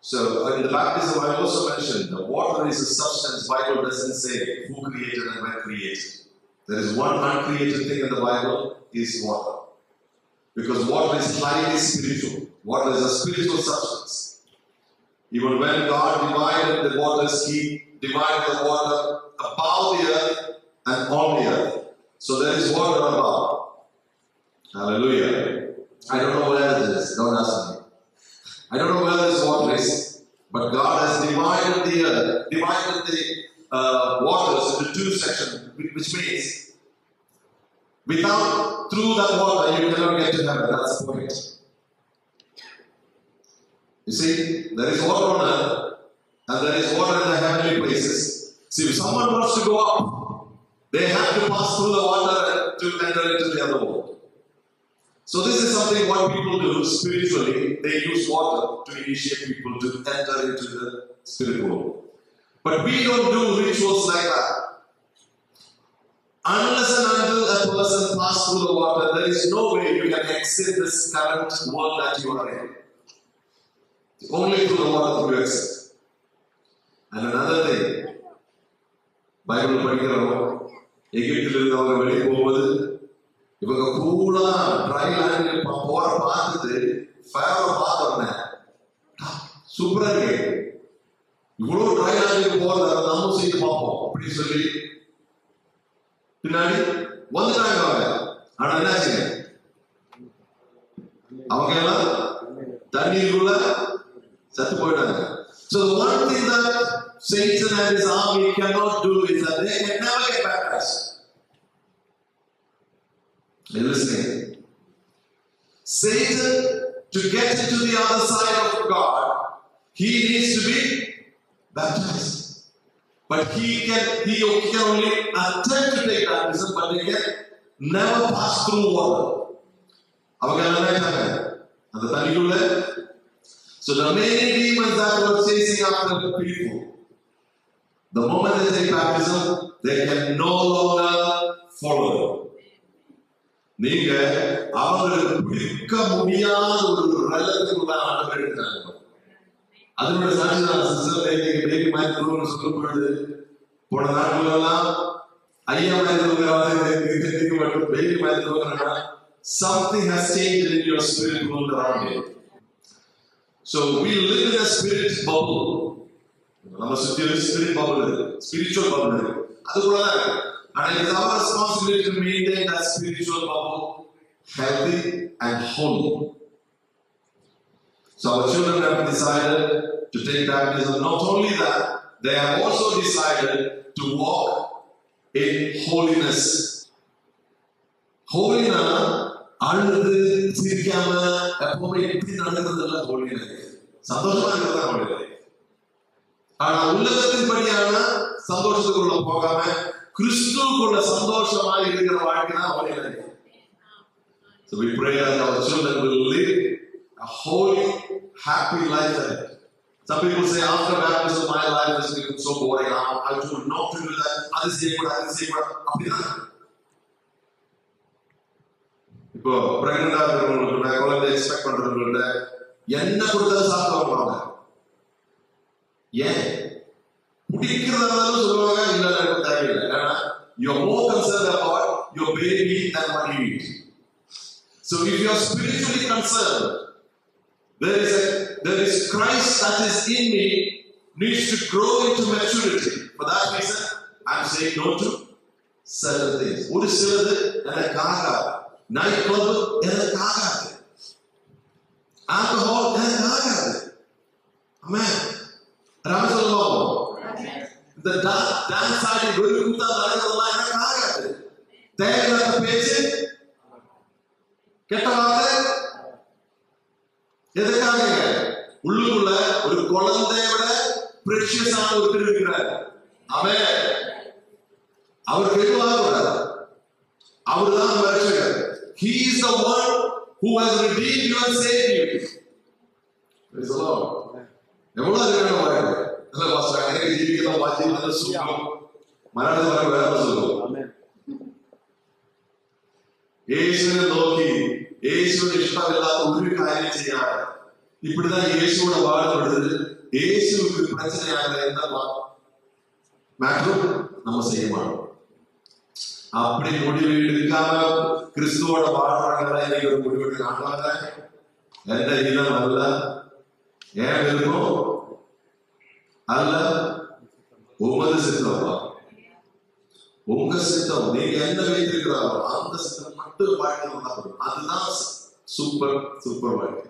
So in the baptism, I also mentioned that water is a substance. Bible doesn't say who created and when created. There is one uncreated thing in the Bible, is water. Because water is highly spiritual. Water is a spiritual substance. Even when God divided the waters, He divided the water above the earth and on the earth. So there is water above. Hallelujah. I don't know where it is. Don't ask me. I don't know where this water is. But God has divided the earth, divided the waters into two sections, which means through that water you cannot get to heaven. That's the point. You see, there is water on earth and there is water in the heavenly places. See, if someone wants to go up, they have to pass through the water to enter into the other world. So this is something what people do spiritually. They use water to initiate people to enter into the spirit world. But we don't do rituals like that. Unless and until a person passes through the water, there is no way you can exit this current world that you are in. Only through the water you exit. And another thing, Bible படிக்கிறோம், எகிப்தில் இருந்தவங்க வெளியே போகும்போது இவங்க கூலா try லேண்டில் போற பார்த்துட்டு ஃபேரோ பார்த்தோன்னே சூப்பரா இருக்கு, இவ்வளவு ட்ரை லேண்டில் போறத நம்ம செய்து பார்ப்போம் அப்படின்னு சொல்லி பின்னாடி வந்துட்டாங்க அவங்க. ஆனா என்னாச்சுங்க, அவங்க எல்லாம் தண்ணீருக்குள்ள செத்து போயிட்டாங்க. So the one thing that Satan and his army cannot do is that they can never get baptized. Are you listening? Satan, to get into the other side of God, he needs to be baptized. But he can only attempt to take baptism, but they can never pass through water. அவங்க என்ன ஆயிட்டாங்க அந்த தண்ணிக்குள்ள. So the many demons that were chasing after the people, the moment they take baptism, they can no longer follow them. நீங்க அவங்களுக்கு பிடிக்க முடியாத ஒரு ரலத்துக்குள்ள ஆண்டவர் எடுத்தாங்க. அதனோட சாட்சி தான் சிஸ்டர் நீங்க பேபி மாதிரி தூரம்னு சொல்லும் பொழுது போன நாட்களெல்லாம் ஐயா மாதிரி தூங்குறவங்க மட்டும் பேபி மாதிரி தூங்குறா. Something has changed in your spirit world around you. So we live in a spirit bubble. நம்ம சுத்தி ஒரு spirit bubble இருக்கு, spiritual bubble இருக்கு. அது கூட தான் இருக்கு. And it is our responsibility to maintain that spiritual bubble healthy and holy. So our children have decided to take baptism. Not only that, they have also decided to walk in holiness. Holiness, அழுது சிரிக்காம எப்பவுமே எப்படி நடக்கிறதுல holiness. சந்தோஷமா இருக்கிறதா holiness. ஆனா உலகத்தின்படியான சந்தோஷத்துக்குள்ள போகாம கிறிஸ்துவுக்குள்ள சந்தோஷமா இருக்கிற வாழ்க்கை தான் holiness. So we pray that our children will live a holy, happy life ahead. Some people say after baptism my life has become so boring. I told not to do that. அது செய்யக்கூடாது. அப்படிதான். இப்போ பிரெக்னண்டா இருக்கிறவங்களுக்கு குழந்தை expect பண்றவங்கள்ட்ட என்ன கொடுத்தாலும் சாப்பிடுவாங்க. ஏன் பிடிக்கிறதாலும் சொல்லுவாங்க, இல்ல எனக்கு தேவையில்லை. ஏன்னா you're more concerned about your baby than what you eat. So if you are spiritually concerned, there is Christ that is in me needs to grow into maturity. For that reason, I'm saying no to certain things. ஒரு சிலது எனக்காக, night club எனக்காக, alcohol எனக்காக. ஆமென். ராம சொல்லுவோம். இந்த dance ஆடி ஒரு கூத்தா நடக்கிறதெல்லாம் எனக்காக. தேவையில்லாத பேச்சு, கெட்ட வார்த்தை எதுக்காக? உள்ளுக்குள்ள ஒரு குழந்தையோட பிரஷியஸான ஒருத்தர் இருக்கிறார். ஆமென். அவருக்கு எதுவாக கூடாது. அவர்தான் ரட்சகர். He is the one who has redeemed you and saved you. Praise the Lord. எவ்வளவு இருக்கணும் வாழ்க்கை. நல்ல பாஸ்டர் எனக்கு ஜீவிக்கலாம் வாசி நல்ல சுகம். மரணத்தை வர வேற சொல்லுவோம். ஆமென். യേശുവിനെ നോക്കി യേശുവിന് ഇഷ്ടമില്ലാത്ത ഒരു കാര്യം ചെയ്യാതെ இப்படிதான் இயேசுவோட வாழப்படுது. இயேசுவுக்கு பிரச்சனையாக எந்த மேட்டரும் நம்ம செய்ய மாட்டோம். அப்படி முடிவு எடுக்காம கிறிஸ்துவோட வாழ்றாங்க. இன்னைக்கு ஒரு முடிவு எடுக்கிறாங்க, எந்த இனம் அல்ல, ஏன் விருப்பம் அல்ல, உமது சித்தம், உங்க சித்தம், நீங்க என்ன வைத்திருக்கிறாரோ அந்த சித்தம் மட்டும் வாழ்க்கை. அதுதான் சூப்பர் வாழ்க்கை.